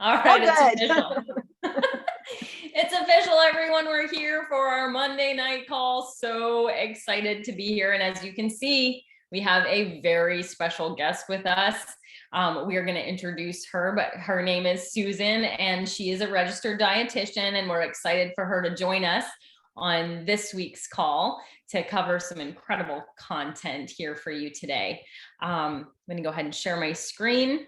All Oh, right, it's good. official. It's official, everyone. We're here for our Monday night call. So excited to be here. And as you can see, we have a very special guest with us. We are going to introduce her, but her name is Susan, and she is a registered dietitian, and we're excited for her to join us on this week's call to cover some incredible content here for you today. I'm going to go ahead and share my screen,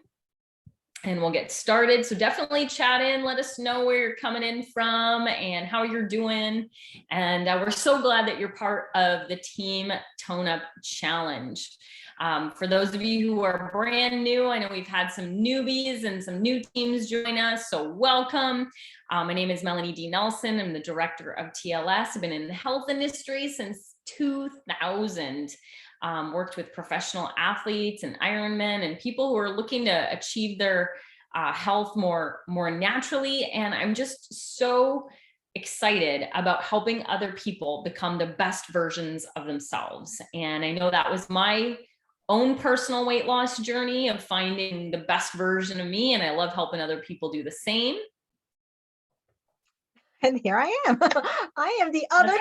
and we'll get started. So definitely chat in, let us know where you're coming in from and how you're doing. And we're so glad that you're part of the Team Tone Up Challenge. For those of you who are brand new, I know we've had some newbies and some new teams join us, so welcome. My name is Melanie D. Nelson. I'm the director of TLS. I've been in the health industry since 2000. Worked with professional athletes and Ironmen and people who are looking to achieve their health more naturally. And I'm just so excited about helping other people become the best versions of themselves. And I know that was my own personal weight loss journey of finding the best version of me. And I love helping other people do the same. And here I am. I am the other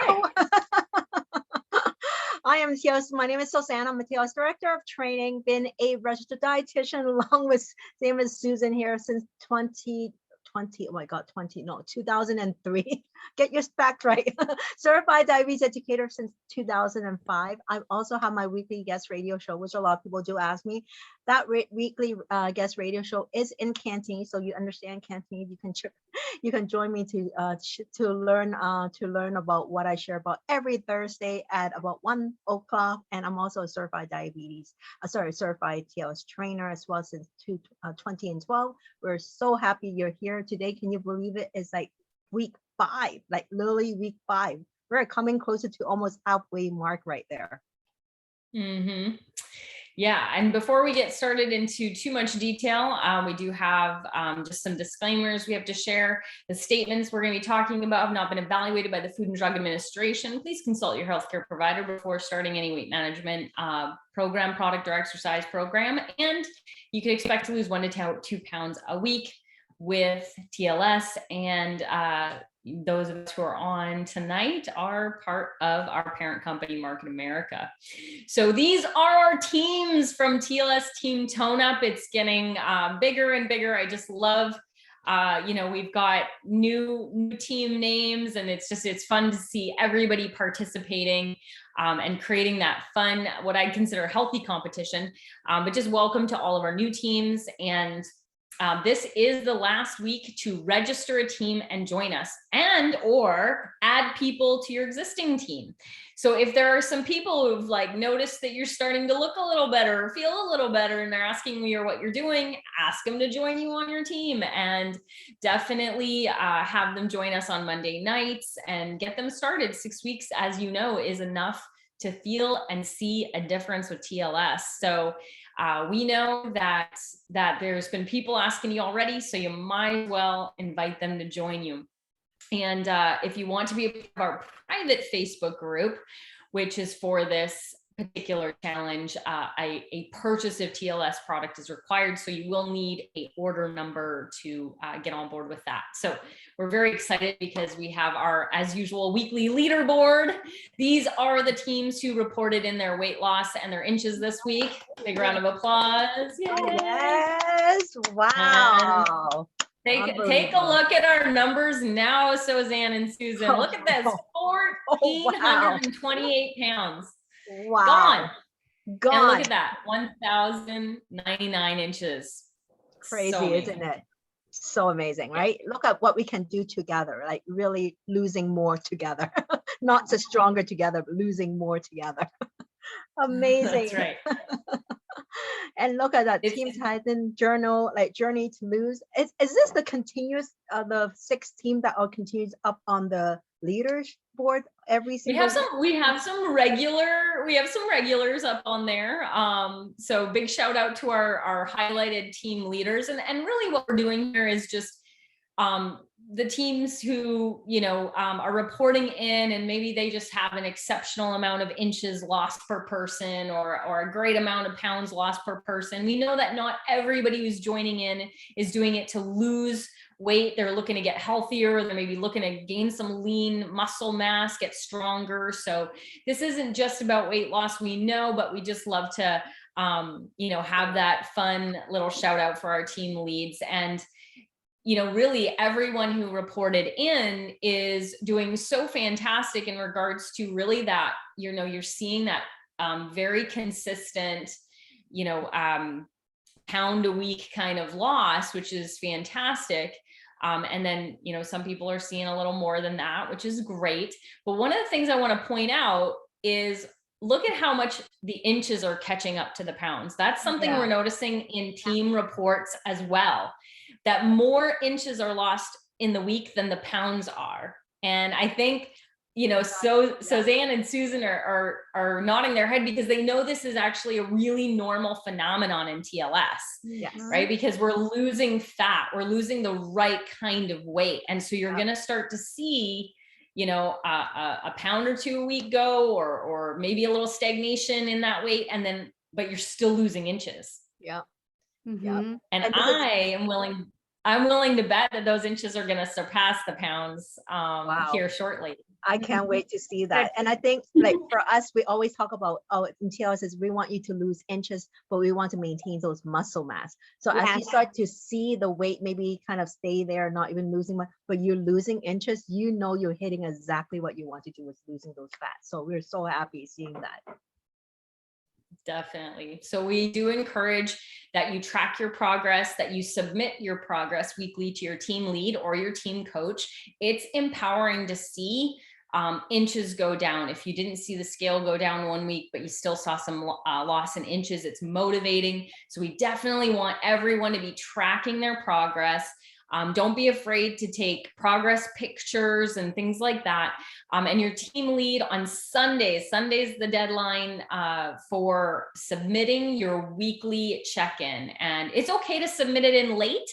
I am TLS. My name is Susanna. I'm a TLS director of training. Been a registered dietitian along with same as Susan here since 2003. Get your facts right. Certified diabetes educator since 2005. I also have my weekly guest radio show, which a lot of people do ask me. That weekly guest radio show is in Cantonese, so you understand Cantonese. You can join me to learn about what I share about every Thursday at about 1 o'clock. And I'm also a certified certified TLS trainer as well since 2012. We're so happy you're here today. Can you believe it? It's like week 5, like literally week 5. We're coming closer to almost halfway mark right there. Mm-hmm. Yeah, and before we get started into too much detail, we do have just some disclaimers we have to share. The statements we're going to be talking about have not been evaluated by the Food and Drug Administration. Please consult your healthcare provider before starting any weight management program, product, or exercise program. And you can expect to lose 1 to 2 pounds a week with TLS, and those of us who are on tonight are part of our parent company, Market America. So these are our teams from TLS Team Tone Up. It's getting bigger and bigger. I just love, we've got new team names, and it's fun to see everybody participating and creating that fun, what I consider healthy competition. But just welcome to all of our new teams. And this is the last week to register a team and join us, and or add people to your existing team. So if there are some people who've noticed that you're starting to look a little better or feel a little better, and they're asking you what you're doing, ask them to join you on your team, and definitely have them join us on Monday nights and get them started. 6 weeks, as you know, is enough to feel and see a difference with TLS. So we know that there's been people asking you already, so you might as well invite them to join you. And if you want to be a part of our private Facebook group, which is for this particular challenge, a purchase of TLS product is required. So you will need an order number to get on board with that. So we're very excited because we have our, as usual, weekly leaderboard. These are the teams who reported in their weight loss and their inches this week. Big round of applause. Yay. Yes. Wow. Take a look at our numbers now, Suzanne and Susan. Look at this, 1,428 pounds. Wow. Gone. And look at that, 1,099 inches. Crazy, so isn't it? So amazing, right? Yeah. Look at what we can do together, like really losing more together. Not just stronger together, but losing more together. Amazing. That's right. And look at that Team Titan journal, journey to lose. Is this the continuous, the 6 team that are continues up on the leaders board every single we have some regulars up on there. So big shout out to our highlighted team leaders. And really what we're doing here is just the teams who, are reporting in and maybe they just have an exceptional amount of inches lost per person or a great amount of pounds lost per person. We know that not everybody who's joining in is doing it to lose weight. They're looking to get healthier. They're maybe looking to gain some lean muscle mass, get stronger. So this isn't just about weight loss, we know, but we just love to, have that fun little shout out for our team leads. And really everyone who reported in is doing so fantastic in regards to really that, you're seeing that very consistent, pound a week kind of loss, which is fantastic. And then, some people are seeing a little more than that, which is great. But one of the things I want to point out is look at how much the inches are catching up to the pounds. That's something we're noticing in team reports as well, that more inches are lost in the week than the pounds are. And I think, Suzanne and Susan are nodding their head because they know this is actually a really normal phenomenon in TLS, Yes. right? Because we're losing fat, we're losing the right kind of weight. And so you're going to start to see, a pound or two a week go, or maybe a little stagnation in that weight. And then, but you're still losing inches. Yeah. And I'm willing to bet that those inches are going to surpass the pounds here shortly. I can't wait to see that. And I think like for us, we always talk about, in TLS is we want you to lose inches, but we want to maintain those muscle mass. So as you start to see the weight maybe kind of stay there, not even losing much, but you're losing inches, you're hitting exactly what you want to do with losing those fats. So we're so happy seeing that. Definitely. So we do encourage that you track your progress, that you submit your progress weekly to your team lead or your team coach. It's empowering to see inches go down. If you didn't see the scale go down 1 week, but you still saw some loss in inches, it's motivating. So we definitely want everyone to be tracking their progress. Don't be afraid to take progress pictures and things like that. And your team lead on Sunday's the deadline for submitting your weekly check-in. And it's okay to submit it in late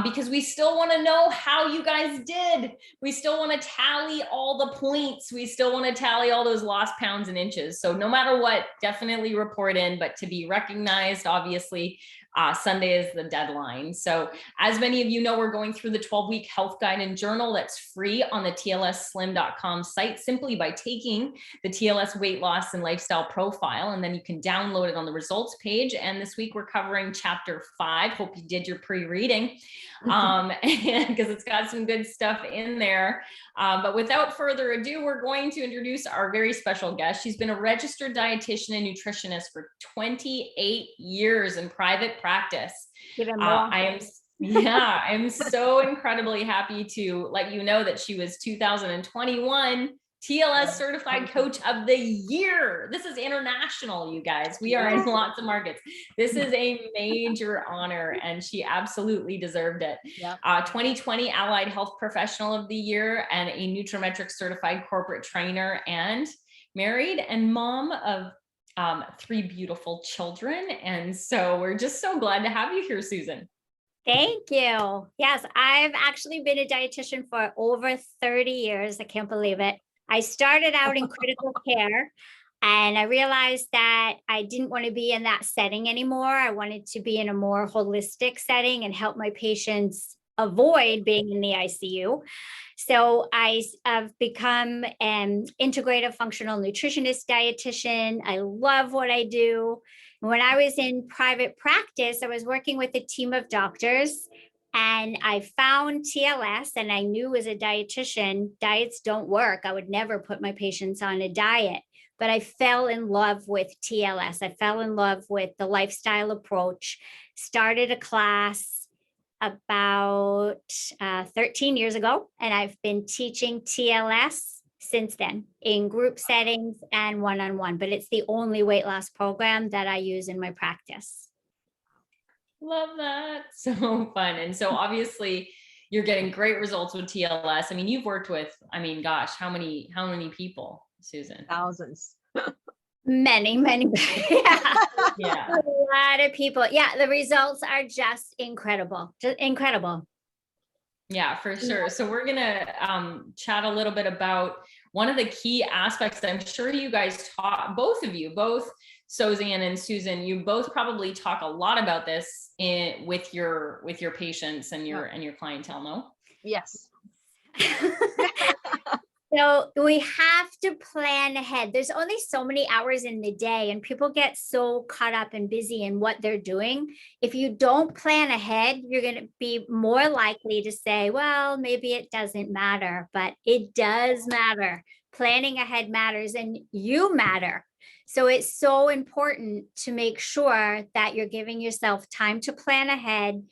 because we still want to know how you guys did. We still want to tally all the points. We still want to tally all those lost pounds and inches. So no matter what, definitely report in, but to be recognized, obviously, Sunday is the deadline. So as many of you know, we're going through the 12-week health guide and journal that's free on the TLSslim.com site simply by taking the TLS weight loss and lifestyle profile, and then you can download it on the results page. And this week we're covering chapter 5. Hope you did your pre-reading because it's got some good stuff in there. But without further ado, we're going to introduce our very special guest. She's been a registered dietitian and nutritionist for 28 years in private practice. I am so incredibly happy to let you know that she was 2021 TLS Certified Coach of the Year. This is international, you guys. We are in lots of markets. This is a major honor, and she absolutely deserved it. 2020 Allied Health Professional of the Year and a Nutrimetrics Certified Corporate Trainer, and married and mom of 3 beautiful children. And so we're just so glad to have you here, Susan. Thank you. Yes, I've actually been a dietitian for over 30 years. I can't believe it. I started out in critical care, and I realized that I didn't want to be in that setting anymore. I wanted to be in a more holistic setting and help my patients avoid being in the ICU. So I have become an integrative functional nutritionist dietitian. I love what I do. When I was in private practice, I was working with a team of doctors, and I found TLS, and I knew as a dietitian, diets don't work. I would never put my patients on a diet, but I fell in love with TLS. I fell in love with the lifestyle approach, started a class about 13 years ago, and I've been teaching TLS since then in group settings and one-on-one, but it's the only weight loss program that I use in my practice. Love that. So fun. And so obviously you're getting great results with TLS. I mean, you've worked with, gosh, how many people, Susan? Thousands. Many. Yeah. A lot of people. Yeah. The results are just incredible. Just incredible. Yeah, for sure. So we're gonna chat a little bit about one of the key aspects that I'm sure you guys talk, both of you, both Suzanne and Susan, you both probably talk a lot about this with your patients and your clientele, no? Yes. So we have to plan ahead. There's only so many hours in the day, and people get so caught up and busy in what they're doing. If you don't plan ahead, you're going to be more likely to say, well, maybe it doesn't matter, but it does matter. Planning ahead matters, and you matter. So it's so important to make sure that you're giving yourself time to plan ahead,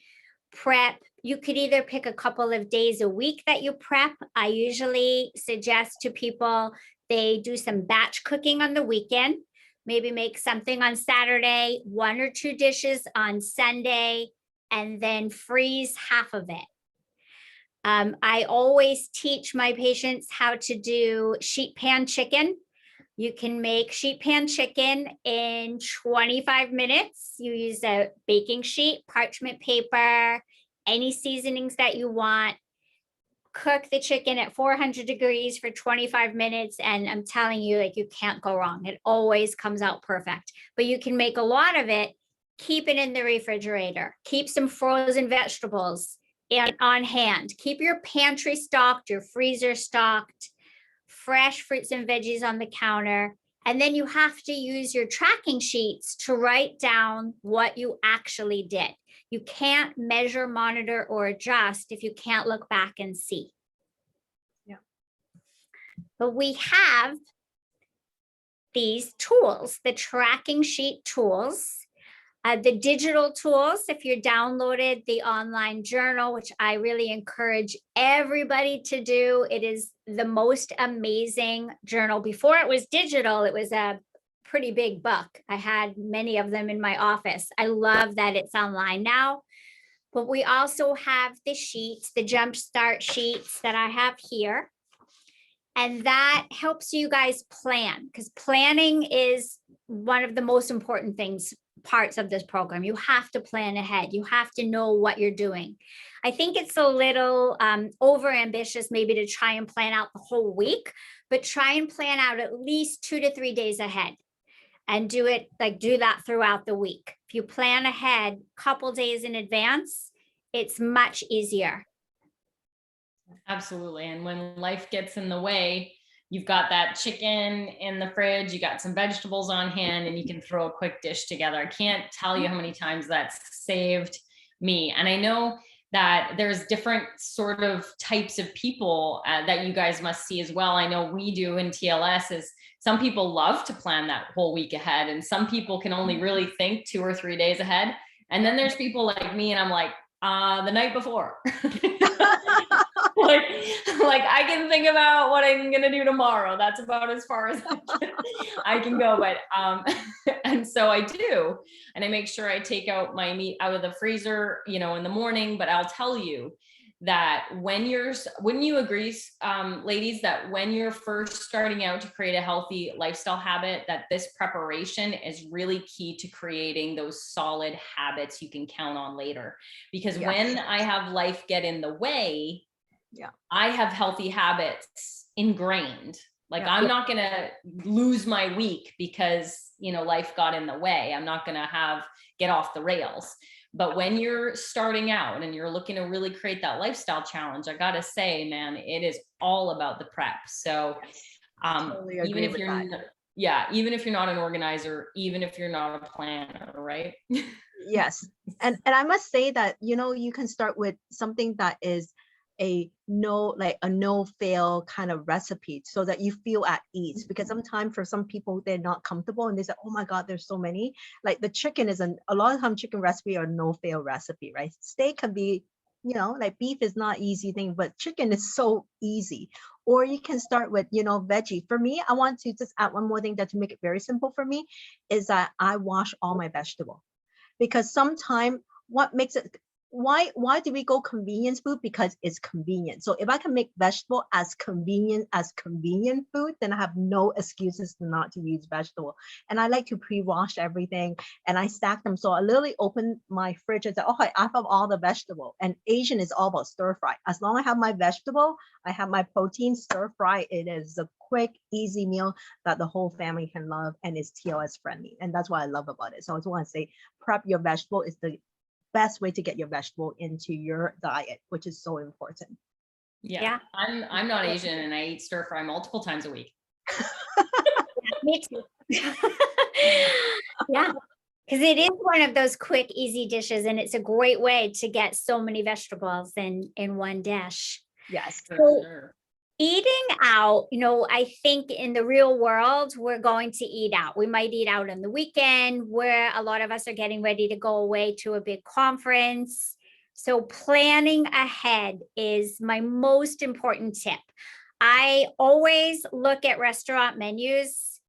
prep. You could either pick a couple of days a week that you prep. I usually suggest to people they do some batch cooking on the weekend, maybe make something on Saturday, 1 or 2 dishes on Sunday, and then freeze half of it. I always teach my patients how to do sheet pan chicken. You can make sheet pan chicken in 25 minutes. You use a baking sheet, parchment paper, any seasonings that you want. Cook the chicken at 400 degrees for 25 minutes. And I'm telling you, like, you can't go wrong. It always comes out perfect. But you can make a lot of it, keep it in the refrigerator, keep some frozen vegetables on hand, keep your pantry stocked, your freezer stocked, fresh fruits and veggies on the counter. And then you have to use your tracking sheets to write down what you actually did. You can't measure, monitor, or adjust if you can't look back and see. Yeah. But we have these tools, the tracking sheet tools, the digital tools. If you downloaded the online journal, which I really encourage everybody to do, it is the most amazing journal. Before it was digital, it was a pretty big buck. I had many of them in my office. I love that it's online now. But we also have the sheets, the Jumpstart sheets that I have here. And that helps you guys plan, because planning is one of the most important parts of this program. You have to plan ahead. You have to know what you're doing. I think it's a little over ambitious maybe to try and plan out the whole week, but try and plan out at least 2 to 3 days ahead and do that throughout the week. If you plan ahead a couple days in advance, it's much easier. Absolutely. And when life gets in the way, you've got that chicken in the fridge, you got some vegetables on hand, and you can throw a quick dish together. I can't tell you how many times that's saved me. And I know that there's different sort of types of people that you guys must see as well. I know we do in TLS is some people love to plan that whole week ahead, and some people can only really think 2 or 3 days ahead. And then there's people like me, and I'm like, the night before. like I can think about what I'm gonna do tomorrow. That's about as far as I can go. But and so I do, and I make sure I take out my meat out of the freezer, in the morning. But I'll tell you that wouldn't you agree, ladies, that when you're first starting out to create a healthy lifestyle habit, that this preparation is really key to creating those solid habits you can count on later? Because when I have life get in the way, I have healthy habits ingrained. Like I'm not going to lose my week because, life got in the way. I'm not going to get off the rails. But when you're starting out and you're looking to really create that lifestyle challenge, I got to say, man, it is all about the prep. So even if you're not an organizer, even if you're not a planner, right? Yes. And I must say that, you can start with something that is a no fail kind of recipe so that you feel at ease, because sometimes for some people they're not comfortable and they say, oh my God, there's so many. Like the chicken a lot of time chicken recipe or no fail recipe, right? Steak can be, like beef is not easy thing, but chicken is so easy. Or you can start with, veggie. For me, I want to just add one more thing that to make it very simple for me is that I wash all my vegetable, because sometimes what makes it why do we go convenience food? Because it's convenient. So if I can make vegetable as convenient food, then I have no excuses not to use vegetable. And I like to pre-wash everything and I stack them. So I literally open my fridge and say, oh, I have all the vegetable. And Asian is all about stir fry. As long as I have my vegetable, I have my protein. Stir fry, it is a quick, easy meal that the whole family can love and is TOS friendly. And that's what I love about it. So I just want to say, prep your vegetable is the best way to get your vegetable into your diet, which is so important. Yeah. I'm not Asian and I eat stir fry multiple times a week. Me too. Yeah, because it is one of those quick, easy dishes, and it's a great way to get so many vegetables in one dish. Yes. For So- sure. Eating out, I think in the real world, we're going to eat out. We might eat out on the weekend where a lot of us are getting ready to go away to a big conference. So planning ahead is my most important tip. I always look at restaurant menus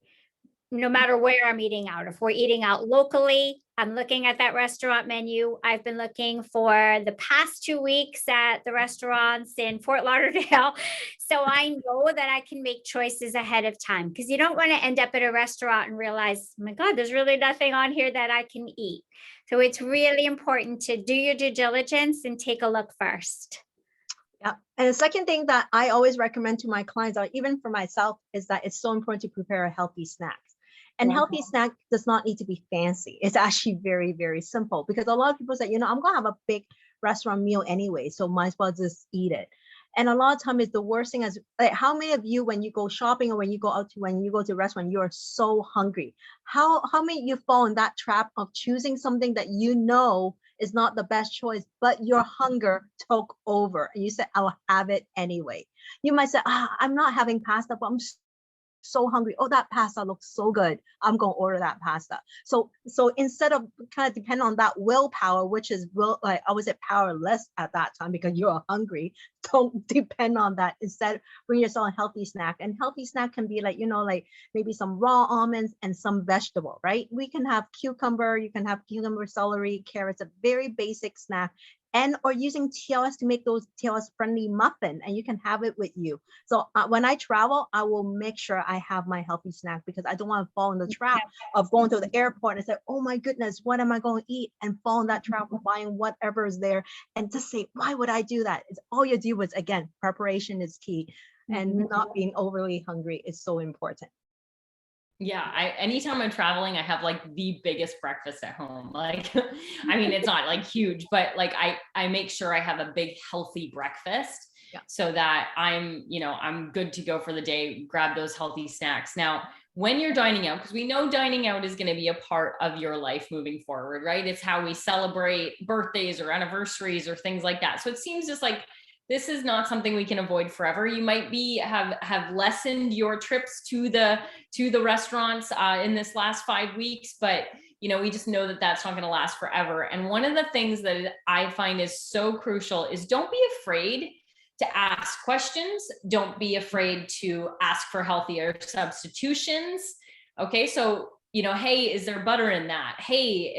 no matter where I'm eating out. If we're eating out locally, I'm looking at that restaurant menu. I've been looking for the past 2 weeks at the restaurants in Fort Lauderdale. So I know that I can make choices ahead of time, because you don't want to end up at a restaurant and realize, oh my God, there's really nothing on here that I can eat. So it's really important to do your due diligence and take a look first. Yeah. And the second thing that I always recommend to my clients, or even for myself, is that it's so important to prepare a healthy snack. And healthy snack does not need to be fancy. It's actually very, very simple, because a lot of people say, I'm going to have a big restaurant meal anyway, so might as well just eat it. And a lot of time is the worst thing is, like, how many of you, when you go shopping or when you go to a restaurant, you're so hungry? How many of you fall in that trap of choosing something that is not the best choice, but your hunger took over and you said, I'll have it anyway. You might say, I'm not having pasta, but I'm so hungry. Oh, that pasta looks so good. I'm going to order that pasta. So instead of kind of depend on that willpower, which is I would say powerless at that time because you're hungry, don't depend on that. Instead, bring yourself a healthy snack. And healthy snack can be like maybe some raw almonds and some vegetable, right? We can have cucumber, you can have cucumber, celery, carrots, a very basic snack. Or using TLS to make those TLS friendly muffin, and you can have it with you. So when I travel, I will make sure I have my healthy snack, because I don't want to fall in the trap of going to the airport and say, oh my goodness, what am I going to eat? And fall in that trap of buying whatever is there and just say, why would I do that? It's all you do is, again, preparation is key, and not being overly hungry is so important. Yeah, anytime I'm traveling, I have like the biggest breakfast at home. Like, I mean, it's not like huge, but like I make sure I have a big healthy breakfast so that I'm good to go for the day, grab those healthy snacks. Now, when you're dining out, because we know dining out is going to be a part of your life moving forward, right? It's how we celebrate birthdays or anniversaries or things like that. So it seems just like this is not something we can avoid forever. You might have lessened your trips to the restaurants in this last 5 weeks, but we just know that that's not going to last forever. And one of the things that I find is so crucial is don't be afraid to ask questions. Don't be afraid to ask for healthier substitutions. Okay, so hey, is there butter in that? Hey,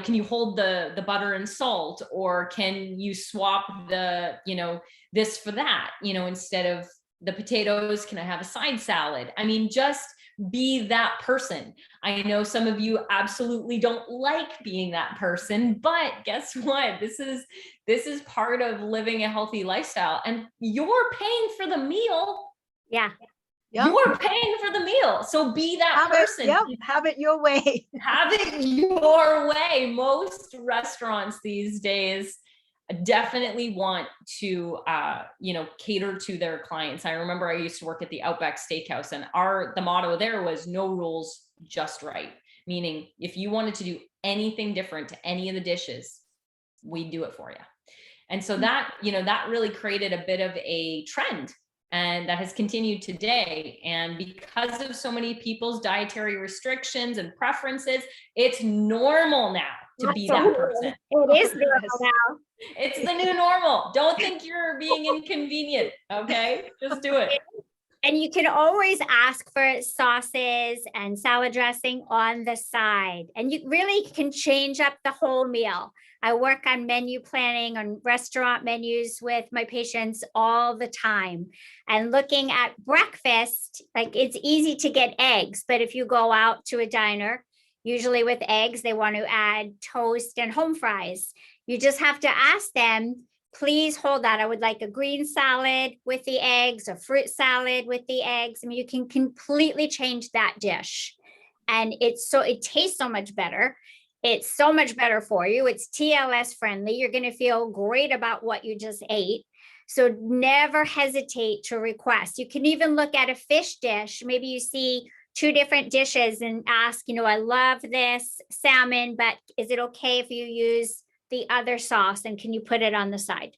can you hold the butter and salt, or can you swap this for that, instead of the potatoes, can I have a side salad? I mean, just be that person. I know some of you absolutely don't like being that person, but guess what? This is part of living a healthy lifestyle, and you're paying for the meal. Yeah. Yep. You're paying for the meal. So be that person. Have it your way. Have it your way. Most restaurants these days definitely want to, cater to their clients. I remember I used to work at the Outback Steakhouse, and the motto there was no rules, just right. Meaning if you wanted to do anything different to any of the dishes, we'd do it for you. And so that really created a bit of a trend. And that has continued today. And because of so many people's dietary restrictions and preferences, it's normal now to be that person. It is normal now. It's the new normal. Don't think you're being inconvenient. Okay, just do it. And you can always ask for sauces and salad dressing on the side. And you really can change up the whole meal. I work on menu planning on restaurant menus with my patients all the time. And looking at breakfast, like it's easy to get eggs, but if you go out to a diner, usually with eggs, they want to add toast and home fries. You just have to ask them, please hold that. I would like a green salad with the eggs, a fruit salad with the eggs. I mean, you can completely change that dish. And it tastes so much better. It's so much better for you. It's TLS friendly. You're going to feel great about what you just ate. So never hesitate to request. You can even look at a fish dish. Maybe you see 2 different dishes and ask, I love this salmon, but is it okay if you use the other sauce, and can you put it on the side?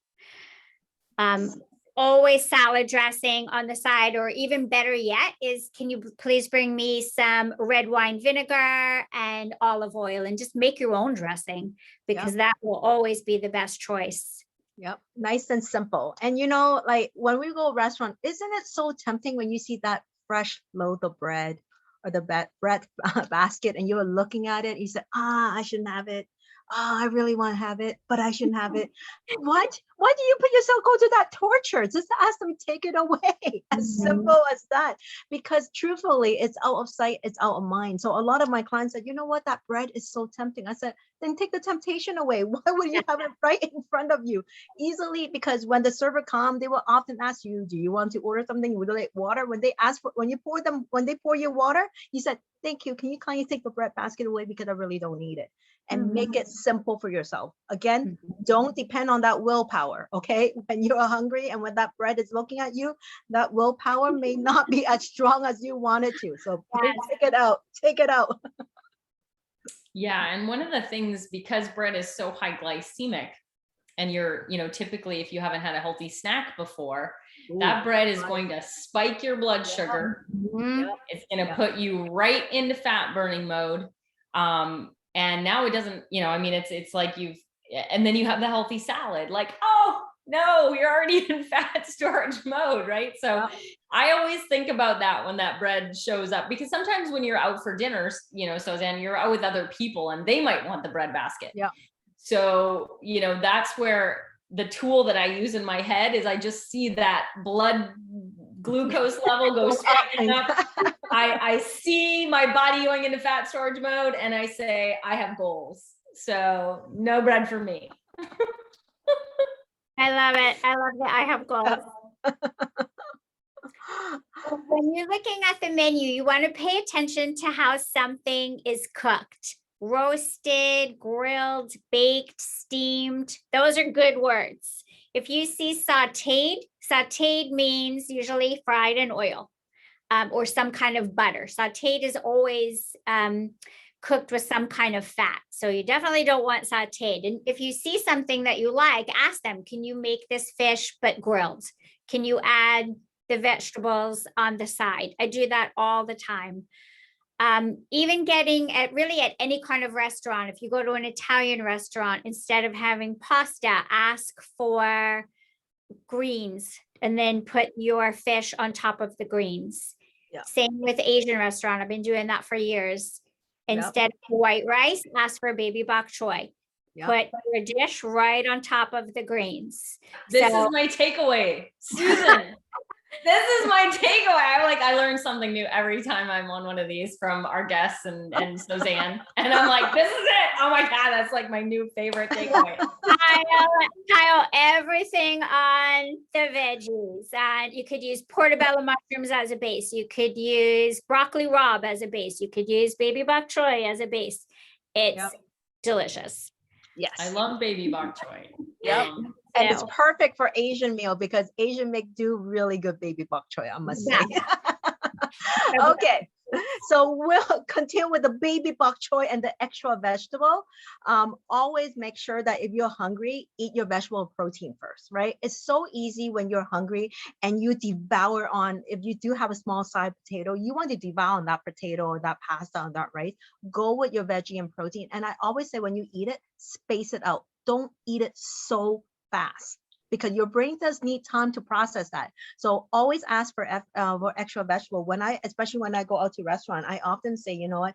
Always salad dressing on the side, or even better yet is, can you please bring me some red wine vinegar and olive oil, and just make your own dressing, because that will always be the best choice. Yep. Nice and simple. And like when we go restaurant, isn't it so tempting when you see that fresh loaf of bread or the bread basket, and you're looking at it, you say, I shouldn't have it. I really want to have it, but I shouldn't have it. What? Why do you put yourself go to that torture? Just ask them, take it away. As simple as that. Because truthfully, it's out of sight, it's out of mind. So a lot of my clients said, you know what, that bread is so tempting. I said, then take the temptation away. Why would you have it right in front of you? Easily, because when the server comes, they will often ask you, do you want to order something? Would you like water? When they pour you water, you said, thank you. Can you kindly take the bread basket away because I really don't need it? And make it simple for yourself. Again, don't depend on that willpower, okay? When you're hungry and when that bread is looking at you, that willpower may not be as strong as you want it to. So please take it out. Yeah, and one of the things, because bread is so high glycemic, and you're, typically if you haven't had a healthy snack before, that bread is going to spike your blood sugar. It's going to put you right into fat burning mode. And now it doesn't, it's like and then you have the healthy salad, like, oh no, you're already in fat storage mode, right? So I always think about that when that bread shows up, because sometimes when you're out for dinners, Suzanne, you're out with other people and they might want the bread basket. Yeah. So, that's where the tool that I use in my head is, I just see that blood glucose level go spiking up. I see my body going into fat storage mode, and I say, I have goals. So no bread for me. I love it. I have goals. When you're looking at the menu, you want to pay attention to how something is cooked. Roasted, grilled, baked, steamed. Those are good words. If you see sauteed means usually fried in oil, or some kind of butter. Sauteed is always cooked with some kind of fat. So you definitely don't want sauteed. And if you see something that you like, ask them, can you make this fish but grilled? Can you add the vegetables on the side? I do that all the time. Even getting at any kind of restaurant, if you go to an Italian restaurant, instead of having pasta, ask for greens and then put your fish on top of the greens. Yeah. Same with Asian restaurant. I've been doing that for years. Instead of white rice, ask for baby bok choy. Yep. Put your dish right on top of the greens. This is my takeaway, Susan. This is my takeaway. I learn something new every time I'm on one of these from our guests and Suzanne. And I'm like, this is it. Oh my God, that's like my new favorite takeaway. Kyle, everything on the veggies. And you could use portobello mushrooms as a base. You could use broccoli rabe as a base. You could use baby bok choy as a base. It's delicious. Yes. I love baby bok choy. Yep. And it's perfect for Asian meal, because Asian do really good baby bok choy, I must say. Okay, so we'll continue with the baby bok choy and the extra vegetable. Always make sure that if you're hungry, eat your vegetable protein first, right? It's so easy when you're hungry and you devour on, if you do have a small side potato, you want to devour on that potato or that pasta or that rice, go with your veggie and protein. And I always say, when you eat it, space it out. Don't eat it so fast. because your brain does need time to process that. So always ask for extra vegetable. Especially when I go out to restaurant, I often say, you know what,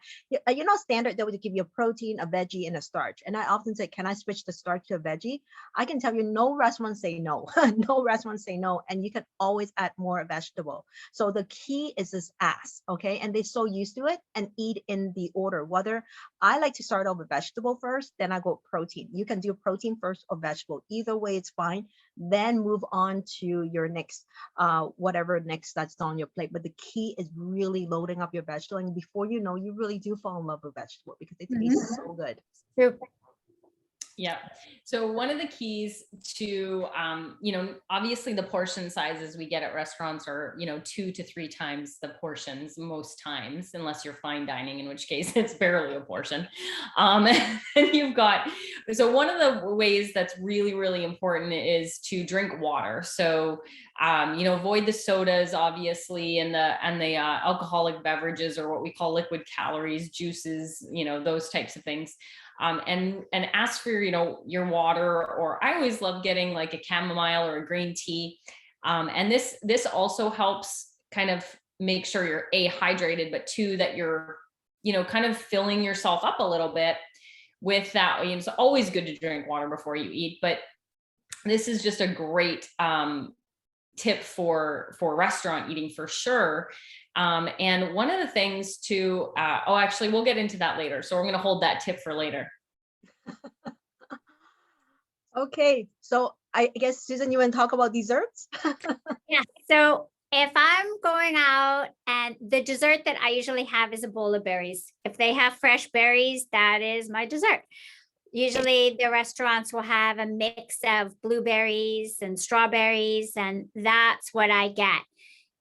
standard they would give you a protein, a veggie, and a starch. And I often say, can I switch the starch to a veggie? I can tell you, no restaurants say no. No restaurants say no, and you can always add more vegetable. So the key is this ask, okay? And they're so used to it and eat in the order. Whether I like to start off with vegetable first, then I go protein. You can do protein first or vegetable. Either way, it's fine. Then move on to your next, whatever next that's on your plate. But the key is really loading up your vegetable. And before you know, you really do fall in love with vegetable because they taste so good. Super. Yeah. So one of the keys to, obviously the portion sizes we get at restaurants are, 2 to 3 times the portions most times, unless you're fine dining, in which case it's barely a portion. And you've got, so one of the ways that's really, really important is to drink water. So, avoid the sodas, obviously, and the alcoholic beverages, or what we call liquid calories, juices, those types of things. And ask for, your water, or I always love getting like a chamomile or a green tea. And this also helps kind of make sure you're hydrated, but 2, that you're, kind of filling yourself up a little bit with that. It's always good to drink water before you eat, but this is just a great tip for restaurant eating for sure. And one of the things to, actually, we'll get into that later. So we're going to hold that tip for later. Okay. So I guess, Susan, you want to talk about desserts? Yeah. So if I'm going out, and the dessert that I usually have is a bowl of berries. If they have fresh berries, that is my dessert. Usually the restaurants will have a mix of blueberries and strawberries, and that's what I get.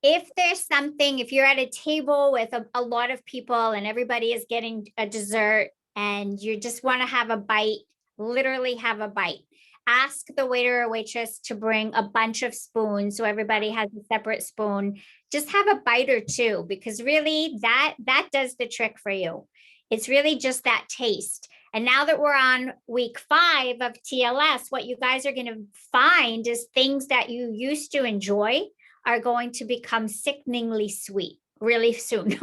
If you're at a table with a lot of people and everybody is getting a dessert and you just want to have a bite, literally have a bite. Ask the waiter or waitress to bring a bunch of spoons so everybody has a separate spoon. Just have a bite or 2, because really that does the trick for you. It's really just that taste. And now that we're on week 5 of TLS, what you guys are going to find is things that you used to enjoy are going to become sickeningly sweet really soon,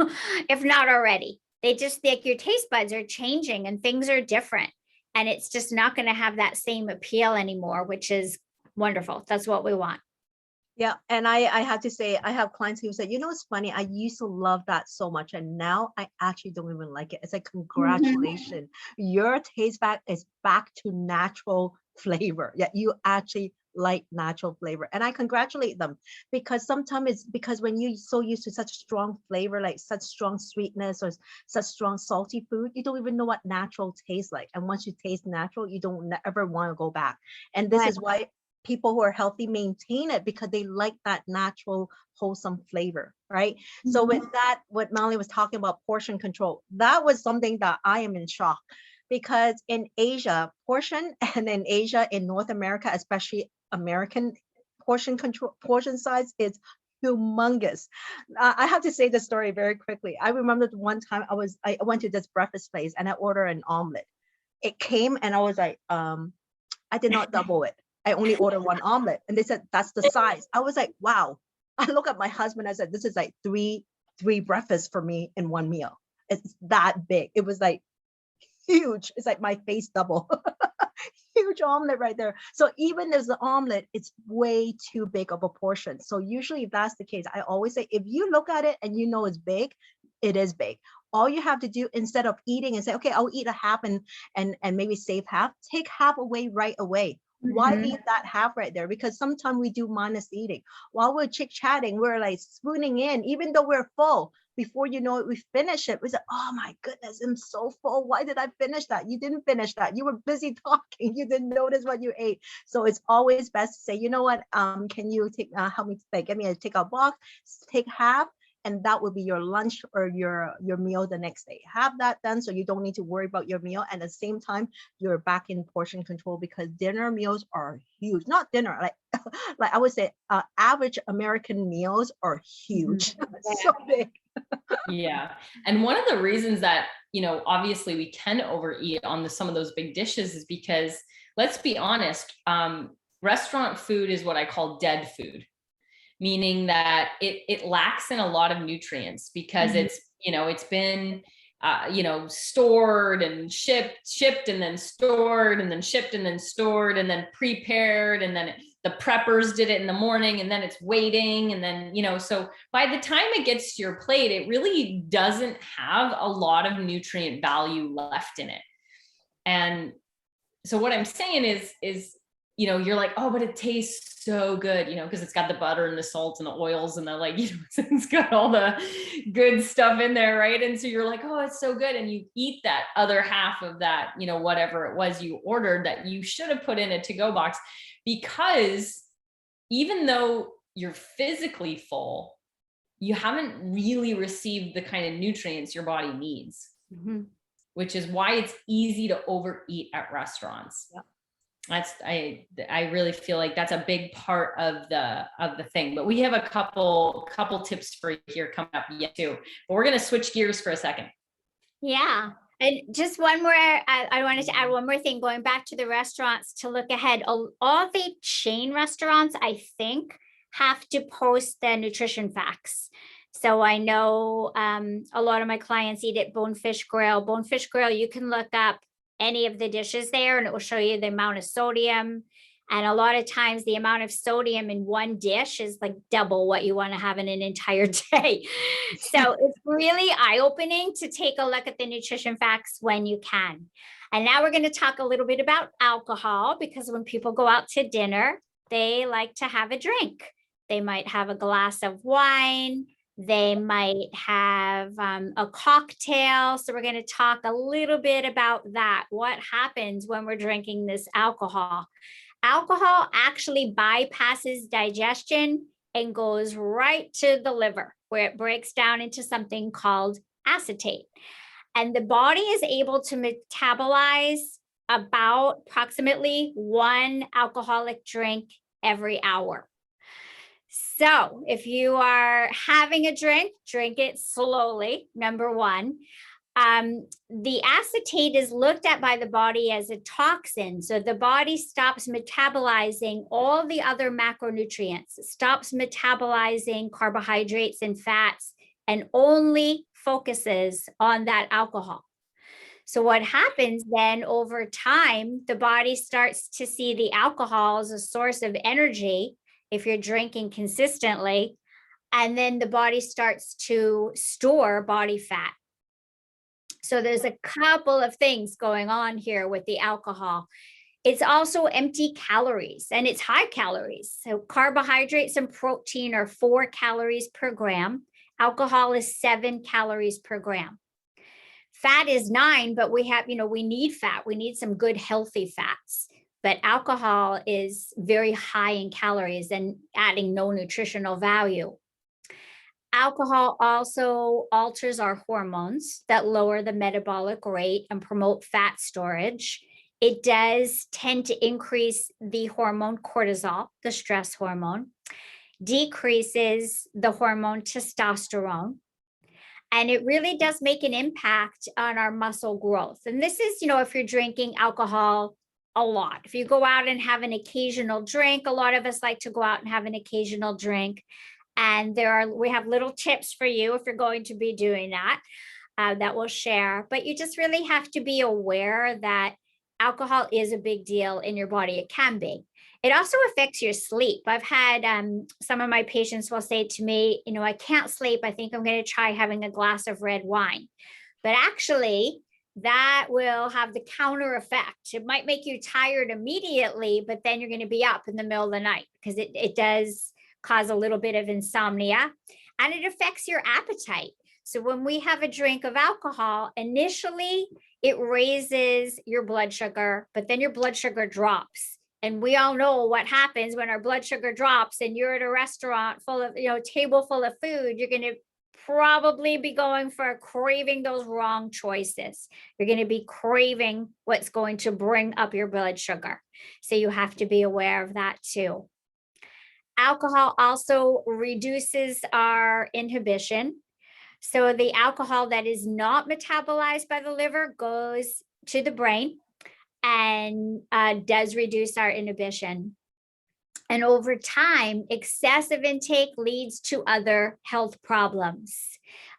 if not already. They just, like, your taste buds are changing and things are different. And it's just not going to have that same appeal anymore, which is wonderful. That's what we want. Yeah. And I have to say, I have clients who say, it's funny, I used to love that so much, and now I actually don't even like it. It's like, congratulations, your taste back is back to natural flavor. Yeah, you actually like natural flavor, and I congratulate them, because sometimes it's because when you're so used to such strong flavor, like such strong sweetness or such strong salty food, you don't even know what natural tastes like. And once you taste natural, you don't ever want to go back. And this is why people who are healthy maintain it, because they like that natural, wholesome flavor, right? So with that, what Melanie was talking about, portion control, that was something that I am in shock, because in Asia, in North America, especially American portion size is humongous. I have to say the story very quickly. I remember one time I went to this breakfast place and I ordered an omelet. It came and I was like, I did not double it. I only ordered 1 omelet, and they said that's the size. I was like, wow. I look at my husband. I said, this is like three breakfasts for me in 1 meal. It's that big. It was like huge. It's like my face double. Huge omelet right there. So even as the omelet, it's way too big of a portion. So usually if that's the case, I always say, if you look at it and it's big, it is big. All you have to do, instead of eating and say, okay, I'll eat a half and maybe save half, take half away right away. Why eat that half right there? Because sometimes we do mindless eating. While we're chit-chatting, we're like spooning in, even though we're full. Before you know it, we finish it. We say, oh my goodness, I'm so full. Why did I finish that? You didn't finish that. You were busy talking. You didn't notice what you ate. So it's always best to say, you know what, can you help me, get me a takeout box, take half, and that will be your lunch or your meal the next day. Have that done so you don't need to worry about your meal. And at the same time, you're back in portion control, because dinner meals are huge. Not dinner, like I would say, average American meals are huge. So big. Yeah. And one of the reasons that, obviously we can overeat on some of those big dishes is because, let's be honest, restaurant food is what I call dead food, meaning that it lacks in a lot of nutrients because Mhm. it's been stored and shipped and then stored and then shipped and then stored and then prepared, and then the preppers did it in the morning, and then it's waiting, and then so by the time it gets to your plate, it really doesn't have a lot of nutrient value left in it. And so what I'm saying is you're like, oh, but it tastes so good, because it's got the butter and the salt and the oils and the it's got all the good stuff in there, right? And so you're like, oh, it's so good. And you eat that other half of that, whatever it was you ordered that you should have put in a to-go box, because even though you're physically full, you haven't really received the kind of nutrients your body needs, Mhm. which is why it's easy to overeat at restaurants. Yep. I really feel like that's a big part of the thing. But we have a couple tips for you here coming up yet too. But we're gonna switch gears for a second. Yeah. And just one more, I wanted to add one more thing, going back to the restaurants to look ahead. All the chain restaurants, I think, have to post the nutrition facts. So I know a lot of my clients eat at Bonefish Grill. Bonefish Grill, you can look up any of the dishes there and it will show you the amount of sodium. And a lot of times the amount of sodium in one dish is like double what you want to have in an entire day. So it's really eye-opening to take a look at the nutrition facts when you can. And now we're going to talk a little bit about alcohol, because when people go out to dinner, they like to have a drink. They might have a glass of wine. They might have a cocktail. So we're going to talk a little bit about that. What happens when we're drinking this alcohol? Alcohol actually bypasses digestion and goes right to the liver, where it breaks down into something called acetate. And the body is able to metabolize about approximately 1 alcoholic drink every hour. So if you are having a drink it slowly, number one. The acetate is looked at by the body as a toxin. So the body stops metabolizing all the other macronutrients, it stops metabolizing carbohydrates and fats, and only focuses on that alcohol. So what happens then over time, the body starts to see the alcohol as a source of energy if you're drinking consistently, and then the body starts to store body fat. So there's a couple of things going on here with the alcohol. It's also empty calories and it's high calories. So carbohydrates and protein are 4 calories per gram. Alcohol is 7 calories per gram. Fat is 9, but we have, we need fat. We need some good, healthy fats. But alcohol is very high in calories and adding no nutritional value. Alcohol also alters our hormones that lower the metabolic rate and promote fat storage. It does tend to increase the hormone cortisol, the stress hormone, decreases the hormone testosterone, and it really does make an impact on our muscle growth. And this is, if you're drinking alcohol a lot. If you go out and have an occasional drink, a lot of us like to go out and have an occasional drink. And we have little tips for you if you're going to be doing that, that we'll share. But you just really have to be aware that alcohol is a big deal in your body. It can be. It also affects your sleep. I've had some of my patients will say to me, I can't sleep. I think I'm going to try having a glass of red wine. But actually, that will have the counter effect. It might make you tired immediately, but then you're going to be up in the middle of the night because it does cause a little bit of insomnia, and it affects your appetite. So when we have a drink of alcohol, initially it raises your blood sugar, but then your blood sugar drops. And we all know what happens when our blood sugar drops and you're at a restaurant full of, table full of food, you're going to probably be going for craving those wrong choices. You're going to be craving what's going to bring up your blood sugar. So you have to be aware of that too. Alcohol also reduces our inhibition. So the alcohol that is not metabolized by the liver goes to the brain and does reduce our inhibition. And over time, excessive intake leads to other health problems.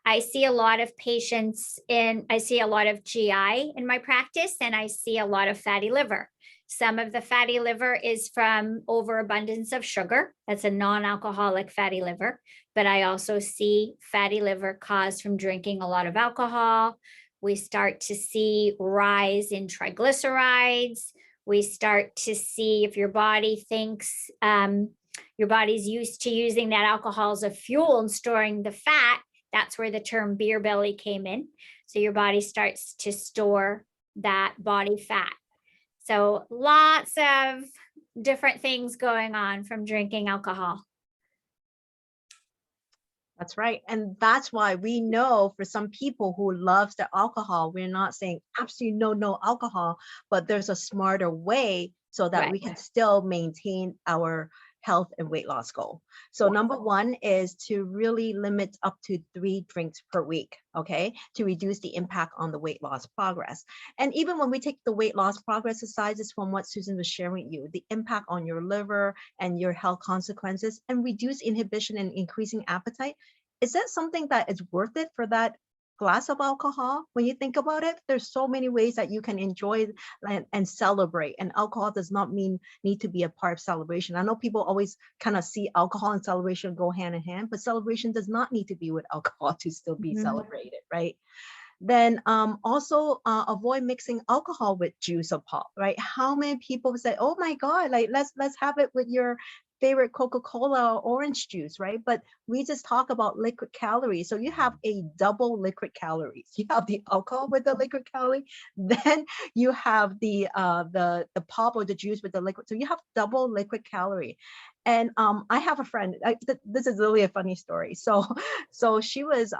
I see a lot of patients I see a lot of GI in my practice, and I see a lot of fatty liver. Some of the fatty liver is from overabundance of sugar. That's a non-alcoholic fatty liver. But I also see fatty liver caused from drinking a lot of alcohol. We start to see rise in triglycerides. We start to see, if your body thinks your body's used to using that alcohol as a fuel and storing the fat, that's where the term beer belly came in. So your body starts to store that body fat. So lots of different things going on from drinking alcohol. That's right. And that's why we know for some people who loves the alcohol, we're not saying absolutely no alcohol, but there's a smarter way so that we can still maintain our health and weight loss goal. So number one is to really limit up to 3 drinks per week, okay, to reduce the impact on the weight loss progress. And even when we take the weight loss progress aside, just from what Susan was sharing with you, the impact on your liver and your health consequences and reduce inhibition and increasing appetite, is that something that is worth it for that glass of alcohol? When you think about it, there's so many ways that you can enjoy and celebrate, and alcohol does not need to be a part of celebration. I know people always kind of see alcohol and celebration go hand in hand, but celebration does not need to be with alcohol to still be celebrated, right? Then also avoid mixing alcohol with juice or pop, right? How many people say, oh my God, like let's have it with your favorite Coca-Cola or orange juice, right? But we just talk about liquid calories. So you have a double liquid calories. You have the alcohol with the liquid calorie, then you have the pop or the juice with the liquid. So you have double liquid calorie. And I have a friend, this is really a funny story. So she was,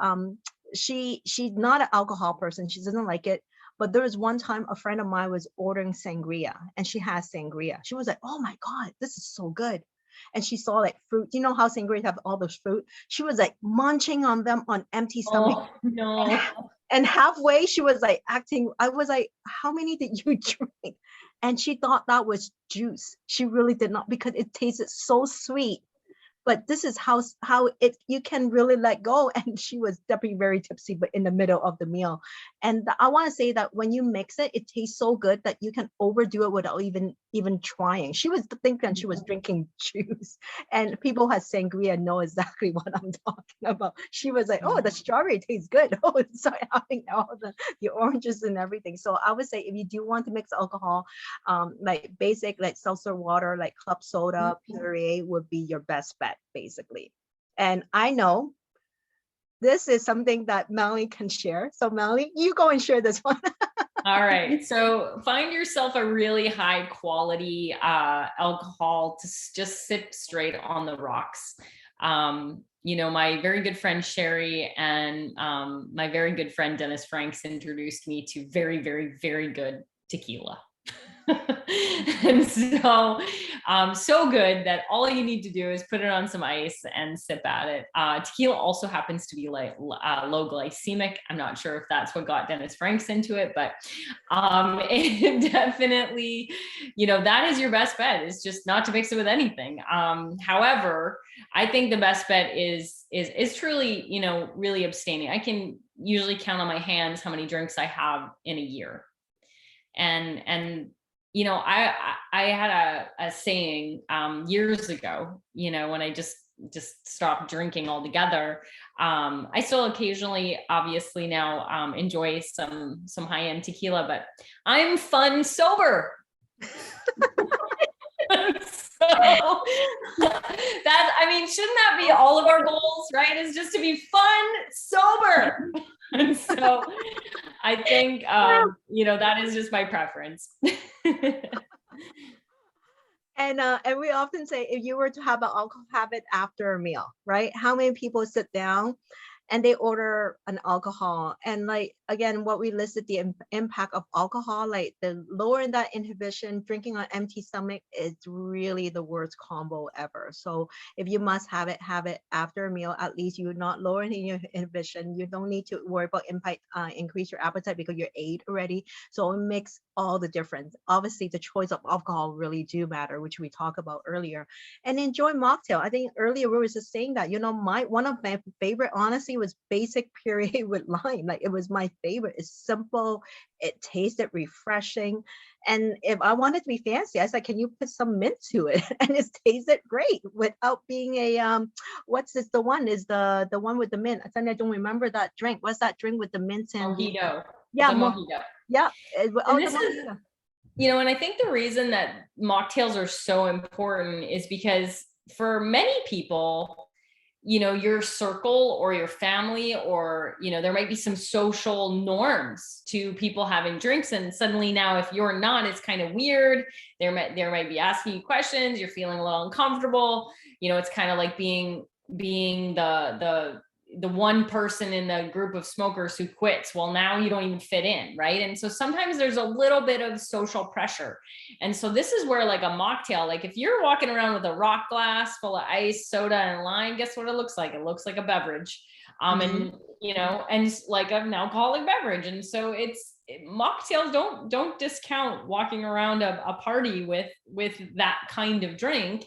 she's not an alcohol person. She doesn't like it. But there was one time a friend of mine was ordering sangria, and she has sangria. She was like, oh my God, this is so good. And she saw like fruit. You know how sangria have all those fruit? She was like munching on them on empty stomach. Oh, no. And halfway she was like acting. I was like, how many did you drink? And she thought that was juice. She really did not, because it tasted so sweet. But this is how you can really let go. And she was definitely very tipsy, but in the middle of the meal. And I want to say that when you mix it, it tastes so good that you can overdo it without even trying. She was thinking she was drinking juice, and people who had sangria know exactly what I'm talking about. She was like, oh, the strawberry tastes good. Oh, sorry, having all the oranges and everything. So I would say if you do want to mix alcohol, like basic, like seltzer water, like club soda, Perrier would be your best bet, basically. And I know this is something that Melanie can share. So Melanie, you go and share this one. All right. So find yourself a really high quality alcohol to just sip straight on the rocks. You know, my very good friend Sherry and my very good friend Dennis Franks introduced me to very, very, very good tequila. And so good that all you need to do is put it on some ice and sip at it. Tequila also happens to be like low glycemic. I'm not sure if that's what got Dennis Franks into it, but it definitely, you know, that is your best bet, is just not to mix it with anything. However, I think the best bet is truly, you know, really abstaining. I can usually count on my hands how many drinks I have in a year. And you know, I had a saying years ago, you know, when I just stopped drinking altogether. I still occasionally, obviously now, enjoy some high-end tequila, but I'm fun sober. So I mean, shouldn't that be all of our goals, right? Is just to be fun sober. And so I think, you know, that is just my preference. And we often say, if you were to have an alcohol habit after a meal, right? How many people sit down and they order an alcohol. And like, again, what we listed, the impact of alcohol, like the lower that inhibition, drinking on empty stomach is really the worst combo ever. So if you must have it after a meal. At least you're not lowering your inhibition. You don't need to worry about impact, increase your appetite because you're ate already. So it makes all the difference. Obviously, the choice of alcohol really do matter, which we talked about earlier. And enjoy mocktail. I think earlier we were just saying that, my one of my favorite, honestly, was basic puree with lime. Like, it was my favorite. It's simple. It tasted refreshing. And if I wanted to be fancy, I said, can you put some mint to it? And it tasted great without being a what's this? The one is the one with the mint. I don't remember that drink. What's that drink with the mint and Mojito. yeah, It's a mojito. yeah. Oh, And this is, and I think the reason that mocktails are so important is because for many people, your circle or your family, or, there might be some social norms to people having drinks. And suddenly now, if you're not, it's kind of weird. There might be asking you questions. You're feeling a little uncomfortable. It's kind of like being the one person in the group of smokers who quits. Well, now you don't even fit in, right? And so sometimes there's a little bit of social pressure. And so this is where, like, a mocktail, like if you're walking around with a rock glass full of ice, soda, and lime, guess what it looks like? It looks like a beverage. And and like an alcoholic beverage. And so mocktails don't discount walking around a party with that kind of drink.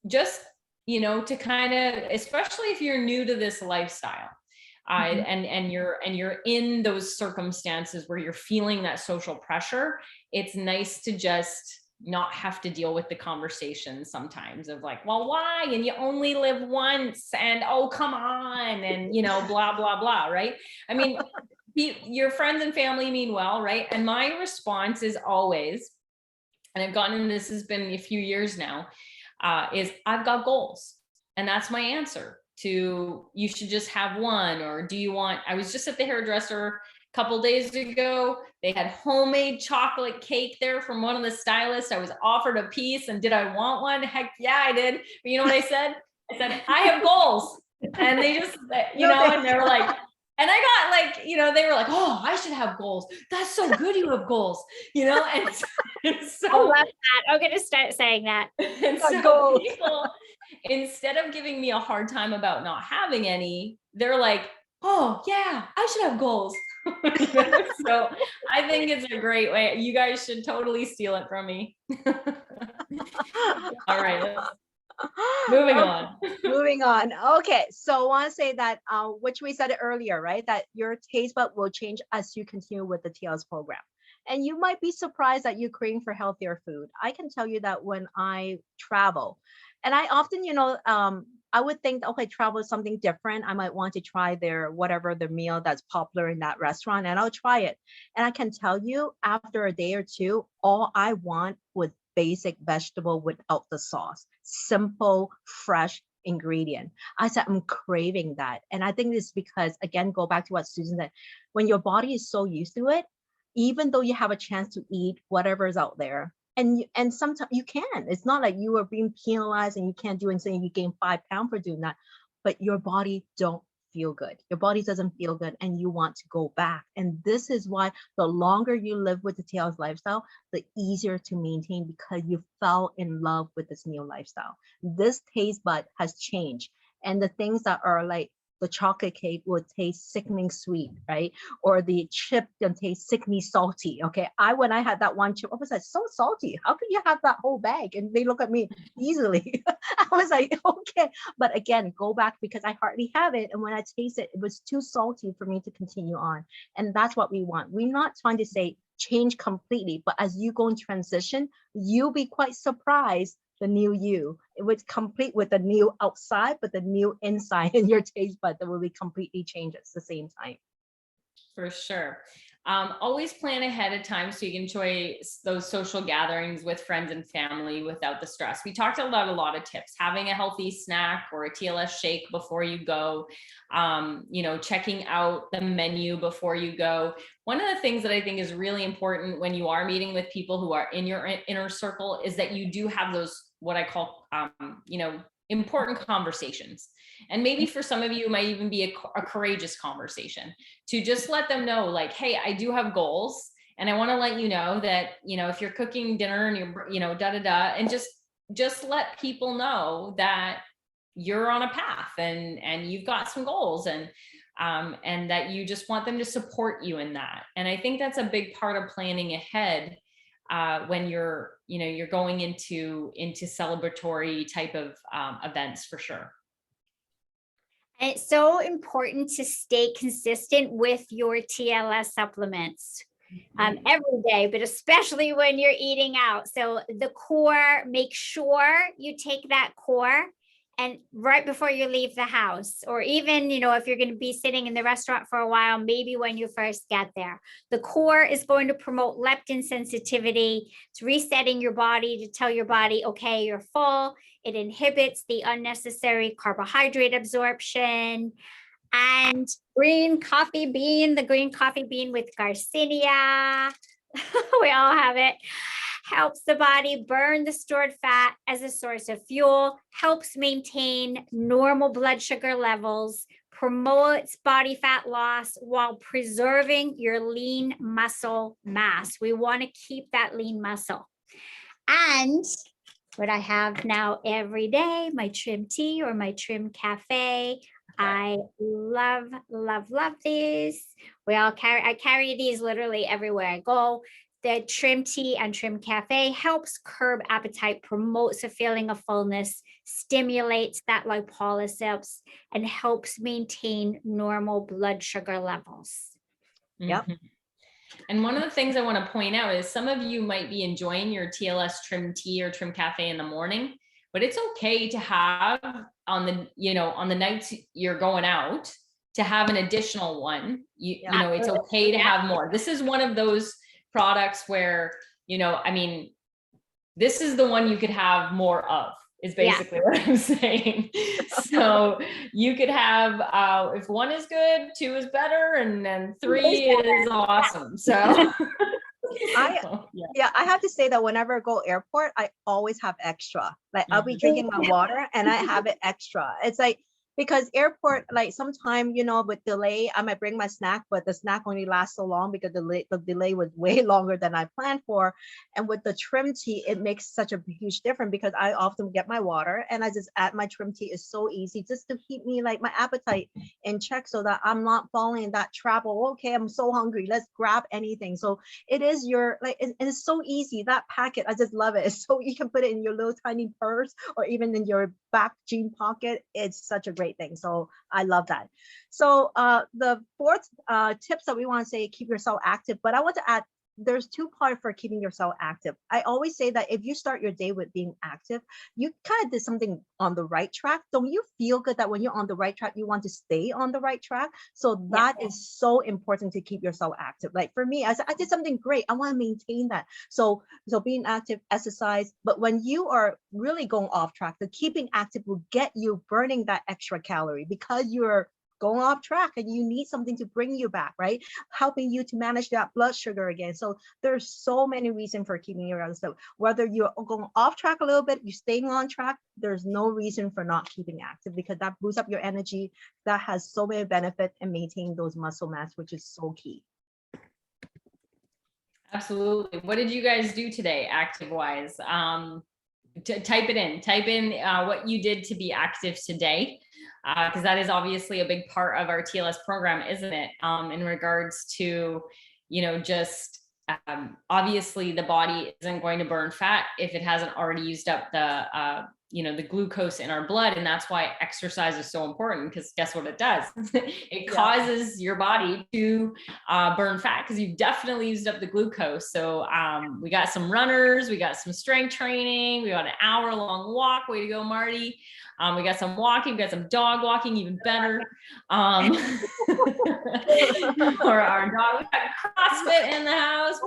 Just to kind of, especially if you're new to this lifestyle, and you're in those circumstances where you're feeling that social pressure, it's nice to just not have to deal with the conversation sometimes of like, well, why? And you only live once, and oh, come on, and blah, blah, blah, right? I mean, your friends and family mean well, right? And my response is always, and I've gotten, this has been a few years now, is I've got goals. And that's my answer to, you should just have one, or do you want, I was just at the hairdresser a couple days ago. They had homemade chocolate cake there from one of the stylists. I was offered a piece, and did I want one? Heck yeah, I did. But you know what I said? I said, I have goals. And they just, and they were like, and I got like, they were like, oh, I should have goals. That's so good you have goals, and so I love that. I'm going to start saying that. And so people, instead of giving me a hard time about not having any, they're like, oh yeah, I should have goals. So I think it's a great way. You guys should totally steal it from me. All right. Moving on. Moving on. Okay, so I want to say that, which we said it earlier, right? That your taste bud will change as you continue with the TLS program. And you might be surprised that you're craving for healthier food. I can tell you that when I travel, and I often, I would think, okay, travel is something different. I might want to try whatever the meal that's popular in that restaurant, and I'll try it. And I can tell you, after a day or two, all I want was basic vegetable without the sauce, simple, fresh ingredient. I said, I'm craving that. And I think it's because, again, go back to what Susan said, when your body is so used to it, even though you have a chance to eat whatever is out there, and sometimes you can, it's not like you are being penalized and you can't do anything, you gain 5 pounds for doing that, but your body don't feel good. Your body doesn't feel good, and you want to go back. And this is why the longer you live with the TLS lifestyle, the easier to maintain, because you fell in love with this new lifestyle. This taste bud has changed, and the things that are like the chocolate cake will taste sickening sweet, right? Or the chip can taste sickening salty. Okay, when I had that one chip, I was like, so salty. How could you have that whole bag? And they look at me easily. I was like, okay. But again, go back, because I hardly have it. And when I taste it, it was too salty for me to continue on. And that's what we want. We're not trying to say change completely, but as you go in transition, you'll be quite surprised the new you. It was complete with the new outside, but the new inside in your taste bud that will be completely changed at the same time. For sure. Always plan ahead of time so you can enjoy those social gatherings with friends and family without the stress. We talked about a lot of tips, having a healthy snack or a TLS shake before you go, checking out the menu before you go. One of the things that I think is really important when you are meeting with people who are in your inner circle is that you do have those, what I call, important conversations. And maybe for some of you, it might even be a courageous conversation to just let them know, like, hey, I do have goals. And I want to let you know that, if you're cooking dinner and you're, and just let people know that you're on a path and you've got some goals, and that you just want them to support you in that. And I think that's a big part of planning ahead when you're going into celebratory type of events, for sure. And it's so important to stay consistent with your TLS supplements every day, but especially when you're eating out. So the core, make sure you take that core and right before you leave the house, or even, if you're going to be sitting in the restaurant for a while, maybe when you first get there. The core is going to promote leptin sensitivity. It's resetting your body to tell your body, okay, you're full. It inhibits the unnecessary carbohydrate absorption. And the green coffee bean with Garcinia, we all have it, helps the body burn the stored fat as a source of fuel, helps maintain normal blood sugar levels, promotes body fat loss while preserving your lean muscle mass. We want to keep that lean muscle. And what I have now every day, my Trim tea or my Trim cafe. I love, love, love these. I carry these literally everywhere I go. The Trim tea and Trim cafe helps curb appetite, promotes a feeling of fullness, stimulates that lipolysis, and helps maintain normal blood sugar levels. Yep. And one of the things I want to point out is some of you might be enjoying your TLS Trim tea or Trim cafe in the morning, but it's okay to have on the nights you're going out to have an additional one. It's okay to have more. This is one of those products where, this is the one you could have more of, is basically what I'm saying. So you could have, if one is good, two is better, and then three is awesome. So I have to say that whenever I go airport, I always have extra. Like I'll be drinking my water and I have it extra. It's like, because airport, like sometime, with delay, I might bring my snack, but the snack only lasts so long because the delay was way longer than I planned for. And with the Trim tea, it makes such a huge difference because I often get my water and I just add my Trim tea. Is so easy just to keep me like my appetite in check so that I'm not falling in that trap of, okay, I'm so hungry, let's grab anything. So it is it's so easy. That packet, I just love it. So you can put it in your little tiny purse or even in your back jean pocket. It's such a great thing. So I love that. So the fourth tips that we want to say, keep yourself active, but I want to add, there's two parts for keeping yourself active. I always say that if you start your day with being active, you kind of did something on the right track. Don't you feel good that when you're on the right track, you want to stay on the right track? So that is so important to keep yourself active. Like for me, I did something great. I want to maintain that. So being active, exercise, but when you are really going off track, the keeping active will get you burning that extra calorie because you're going off track and you need something to bring you back, right? Helping you to manage that blood sugar again. So there's so many reasons for keeping yourself, whether you're going off track a little bit, you're staying on track, there's no reason for not keeping active because that boosts up your energy. That has so many benefits and maintaining those muscle mass, which is so key. Absolutely. What did you guys do today, active wise? Type in what you did to be active today. Because that is obviously a big part of our TLS program, isn't it? In regards to, just obviously the body isn't going to burn fat if it hasn't already used up the glucose in our blood. And that's why exercise is so important, because guess what it does? It causes your body to burn fat because you've definitely used up the glucose. So we got some runners, we got some strength training, we got an hour-long walk. Way to go, Marty. We got some walking, we got some dog walking, even better. Or our dog, we got CrossFit in the house.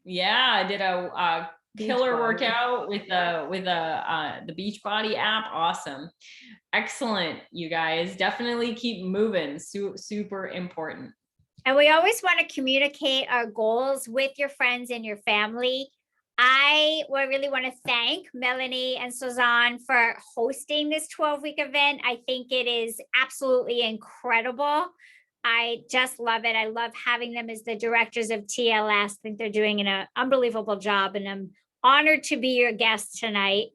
I did a killer workout with the Beachbody app. Awesome. Excellent, you guys. Definitely keep moving. Super important. And we always want to communicate our goals with your friends and your family. I would really want to thank Melanie and Suzanne for hosting this 12-week event. I think it is absolutely incredible. I just love it. I love having them as the directors of TLS. I think they're doing an unbelievable job, and I'm honored to be your guest tonight.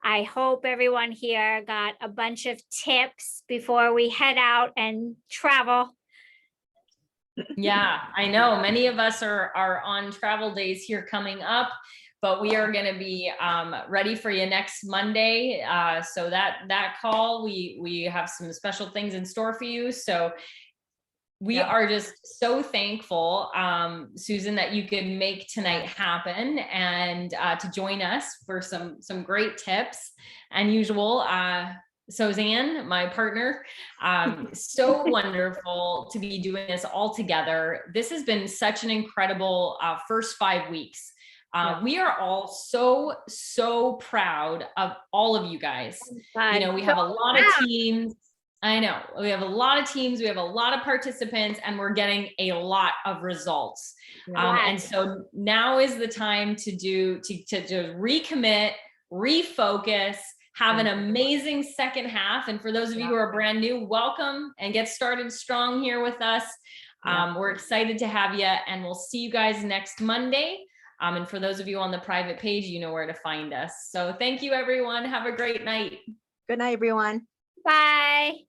I hope everyone here got a bunch of tips before we head out and travel. Yeah, I know many of us are on travel days here coming up, but we are going to be ready for you next Monday. So that call, we have some special things in store for you. So we are just so thankful, Susan, that you could make tonight happen and to join us for some great tips. And usual, Suzanne, my partner, so wonderful to be doing this all together. This has been such an incredible first 5 weeks. We are all so proud of all of you guys. You know, we have a lot of teams. I know we have a lot of teams, we have a lot of participants, and we're getting a lot of results. And so now is the time to recommit, refocus, have an amazing second half. And for those of you who are brand new, welcome and get started strong here with us. We're excited to have you, and we'll see you guys next Monday. And for those of you on the private page, you know where to find us. So thank you, everyone. Have a great night. Good night, everyone. Bye.